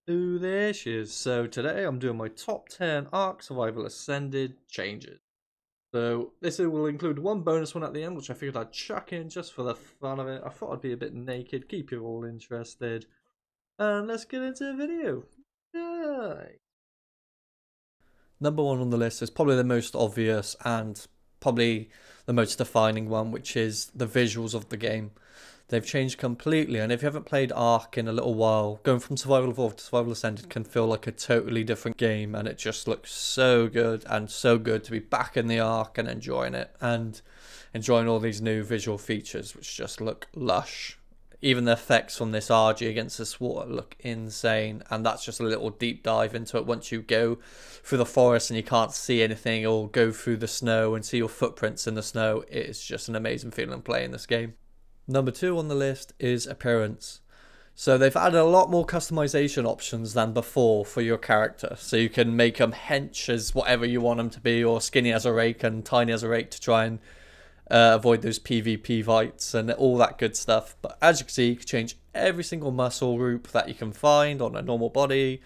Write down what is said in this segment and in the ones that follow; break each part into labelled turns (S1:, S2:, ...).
S1: Ooh, there she is. So today I'm doing my top 10 Ark Survival Ascended changes. So this will include one bonus one at the end, which I figured I'd chuck in just for the fun of it. I thought I'd be a bit naked, keep you all interested. And let's get into the video. Yay! Number one on the list is probably the most obvious and probably the most defining one, which is the visuals of the game. They've changed completely, and if you haven't played Ark in a little while, going from Survival Evolved to Survival Ascended can feel like a totally different game, and it just looks so good, and so good to be back in the Ark and enjoying it, and enjoying all these new visual features, which just look lush. Even the effects from this RG against this water look insane, and that's just a little deep dive into it. Once you go through the forest and you can't see anything, or go through the snow and see your footprints in the snow, it is just an amazing feeling playing this game. Number two on the list is appearance. So they've added a lot more customization options than before for your character. So you can make them hench as whatever you want them to be, or skinny as a rake and tiny as a rake to try and avoid those PvP fights and all that good stuff. But as you can see, you can change every single muscle group that you can find on a normal body,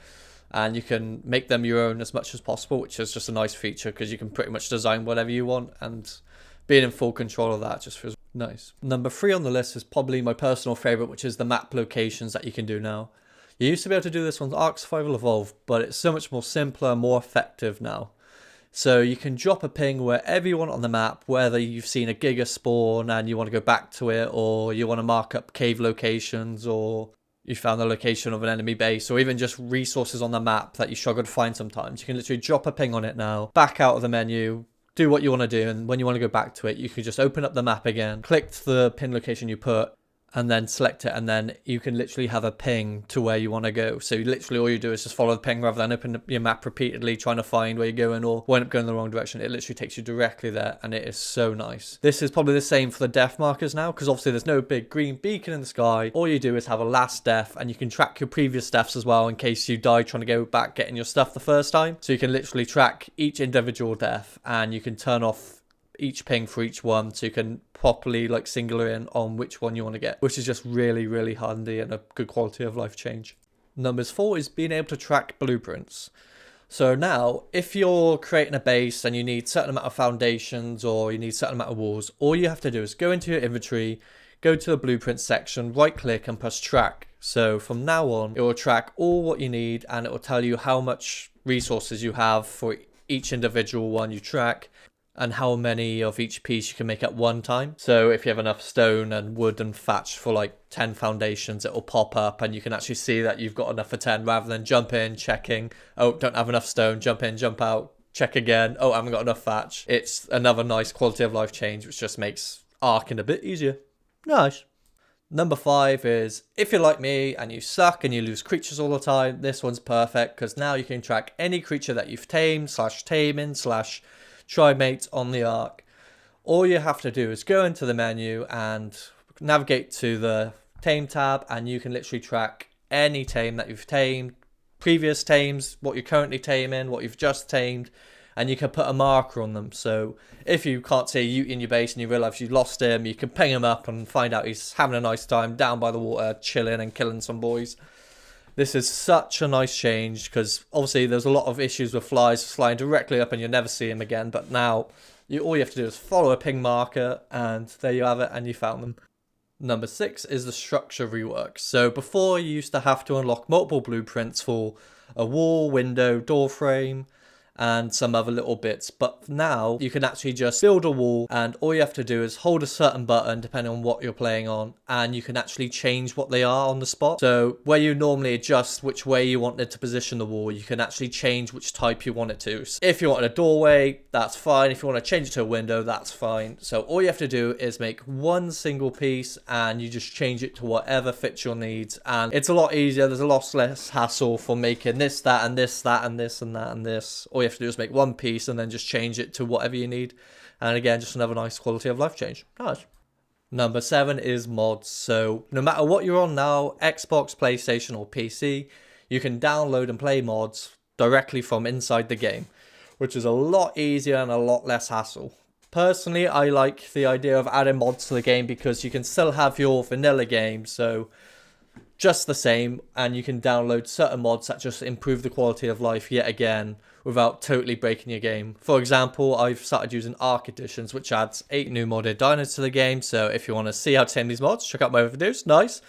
S1: and you can make them your own as much as possible, which is just a nice feature because you can pretty much design whatever you want, and being in full control of that just feels nice. Number three on the list is probably my personal favourite, which is the map locations that you can do now. You used to be able to do this on Ark Survival Evolved, but it's so much more simpler and more effective now. So you can drop a ping wherever you want on the map, whether you've seen a giga spawn and you want to go back to it, or you want to mark up cave locations, or you found the location of an enemy base, or even just resources on the map that you struggle to find sometimes. You can literally drop a ping on it now, back out of the menu, do what you want to do, and when you want to go back to it, you can just open up the map again, click the pin location you put, and then select it, and then you can literally have a ping to where you want to go. So literally all you do is just follow the ping rather than open your map repeatedly trying to find where you're going, or wind up going the wrong direction. It literally takes you directly there, and it is so nice. This is probably the same for the death markers now, because obviously there's no big green beacon in the sky. All you do is have a last death, and you can track your previous deaths as well in case you die trying to go back getting your stuff the first time. So you can literally track each individual death, and you can turn off each ping for each one, so you can properly like singular in on which one you want to get, which is just really handy and a good quality of life change. Number four is being able to track blueprints. So now if you're creating a base and you need a certain amount of foundations, or you need a certain amount of walls, all you have to do is go into your inventory, go to the blueprint section, right click and press track. So from now on it will track all what you need, and it will tell you how much resources you have for each individual one you track, and how many of each piece you can make at one time. So if you have enough stone and wood and thatch for like 10 foundations, it will pop up and you can actually see that you've got enough for 10, rather than jump in, checking, oh, don't have enough stone, jump in, jump out, check again, oh, I haven't got enough thatch. It's another nice quality of life change, which just makes Arking a bit easier. Nice. Number five is, if you're like me and you suck and you lose creatures all the time, this one's perfect, because now you can track any creature that you've tamed, /taming, /trimate on the Ark. All you have to do is go into the menu and navigate to the tame tab, and you can literally track any tame that you've tamed, previous tames, what you're currently taming, what you've just tamed, and you can put a marker on them. So if you can't see a Ute in your base and you realise you've lost him, you can ping him up and find out he's having a nice time down by the water, chilling and killing some boys. This is such a nice change, because obviously there's a lot of issues with flies flying directly up and you'll never see them again. But now all you have to do is follow a ping marker, and there you have it, and you found them. Number six is the structure rework. So before you used to have to unlock multiple blueprints for a wall, window, door frame, and some other little bits, but now you can actually just build a wall, and all you have to do is hold a certain button depending on what you're playing on, and you can actually change what they are on the spot. So where you normally adjust which way you wanted to position the wall, you can actually change which type you want it to. So if you want a doorway, that's fine. If you want to change it to a window, that's fine. So all you have to do is make one single piece, and you just change it to whatever fits your needs, and it's a lot easier. There's a lot less hassle for making this, that, and this, that, and this, and that, and this. All you have to do is make one piece and then just change it to whatever you need. And again, just another nice quality of life change. Nice. Number seven is mods. So no matter what you're on now, Xbox, PlayStation, or PC, you can download and play mods directly from inside the game, which is a lot easier and a lot less hassle. Personally, I like the idea of adding mods to the game, because you can still have your vanilla game. So just the same, and you can download certain mods that just improve the quality of life yet again without totally breaking your game. For example, I've started using Ark Editions, which adds 8 new modded dinos to the game, so if you want to see how to tame these mods, check out my other videos. Nice.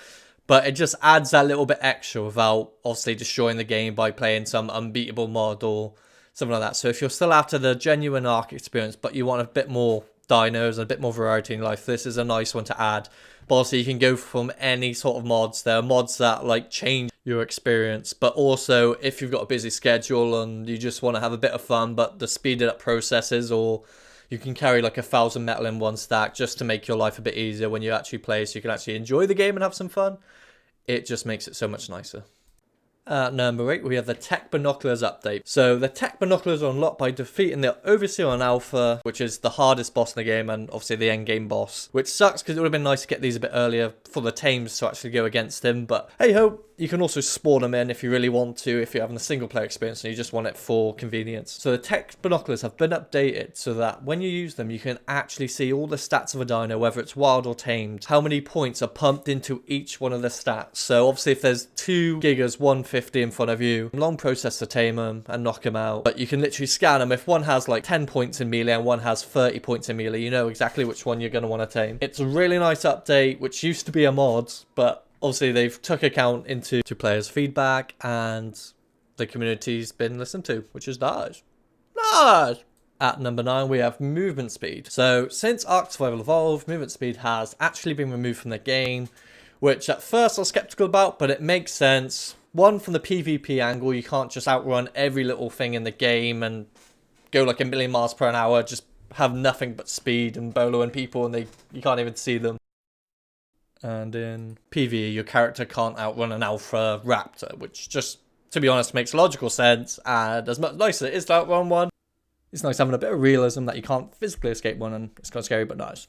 S1: But it just adds that little bit extra without obviously destroying the game by playing some unbeatable mod or something like that. So if you're still after the genuine Ark experience, but you want a bit more dinos and a bit more variety in life, this is a nice one to add. But also you can go from any sort of mods. There are mods that like change your experience, but also if you've got a busy schedule and you just want to have a bit of fun, but the speeded up processes, or you can carry like 1,000 metal in one stack just to make your life a bit easier when you actually play, so you can actually enjoy the game and have some fun. It just makes it so much nicer. At number 8, we have the Tech Binoculars update. So the Tech Binoculars are unlocked by defeating the Overseer on Alpha, which is the hardest boss in the game and obviously the end game boss, which sucks because it would have been nice to get these a bit earlier for the tames to actually go against him, but hey ho, you can also spawn them in if you really want to, if you're having a single player experience and you just want it for convenience. So the Tech Binoculars have been updated so that when you use them, you can actually see all the stats of a dino, whether it's wild or tamed, how many points are pumped into each one of the stats. So obviously if there's 2 gigas 150 in front of you, long process to tame them and knock them out, but you can literally scan them. If one has like 10 points in melee and one has 30 points in melee, you know exactly which one you're going to want to tame. It's a really nice update, which used to be a mod, but obviously they've took account into players' feedback and the community's been listened to, which is nice. Nice! At number 9, we have movement speed. So since Ark Survival Evolved, movement speed has actually been removed from the game, which at first I was skeptical about, but it makes sense. One, from the PvP angle, you can't just outrun every little thing in the game and go like 1,000,000 miles per hour, just have nothing but speed and boloing people and you can't even see them. And in PvE, your character can't outrun an alpha raptor, which just, to be honest, makes logical sense. And as much nicer it is to outrun one, it's nice having a bit of realism that you can't physically escape one, and it's kind of scary but nice.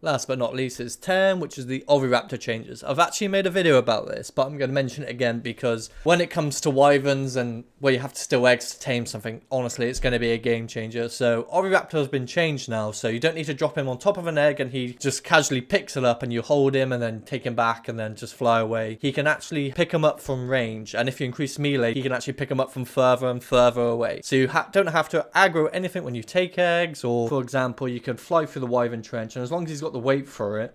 S1: Last but not least is 10, which is the Oviraptor changes. I've actually made a video about this, but I'm going to mention it again because when it comes to wyverns and where you have to steal eggs to tame something, honestly, it's going to be a game changer. So Oviraptor has been changed now, so you don't need to drop him on top of an egg and he just casually picks it up and you hold him and then take him back and then just fly away. He can actually pick him up from range, and if you increase melee, he can actually pick him up from further and further away. So you don't have to aggro anything when you take eggs, or for example, you can fly through the wyvern trench, and as long as he's got the weight for it,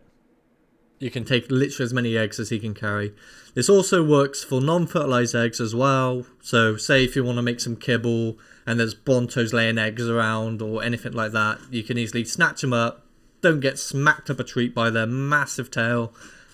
S1: you can take literally as many eggs as he can carry. This also works for non-fertilized eggs as well. So say if you want to make some kibble and there's bontos laying eggs around or anything like that, you can easily snatch them up, don't get smacked up a treat by their massive tail,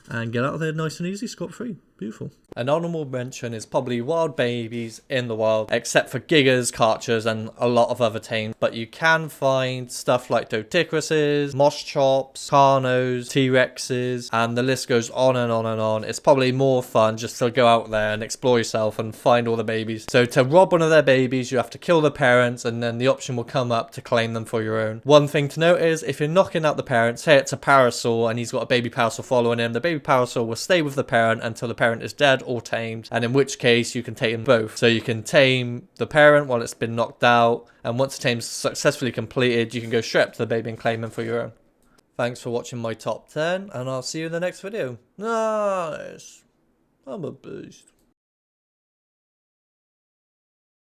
S1: and get out of there nice and easy, scot-free. Beautiful. An honourable mention is probably wild babies in the wild, except for gigas, karchers, and a lot of other tames. But you can find stuff like dotichruses, moschops, carnos, T-rexes, and the list goes on and on and on. It's probably more fun just to go out there and explore yourself and find all the babies. So to rob one of their babies, you have to kill the parents, and then the option will come up to claim them for your own. One thing to note is, if you're knocking out the parent, say it's a parasaur and he's got a baby parasaur following him, the baby parasaur will stay with the parent until the parent is dead or tamed, and in which case you can tame both. So you can tame the parent while it's been knocked out, and once the tame's successfully completed, you can go straight up to the baby and claim them for your own. Thanks for watching my top 10, and I'll see you in the next video. Nice. I'm a beast.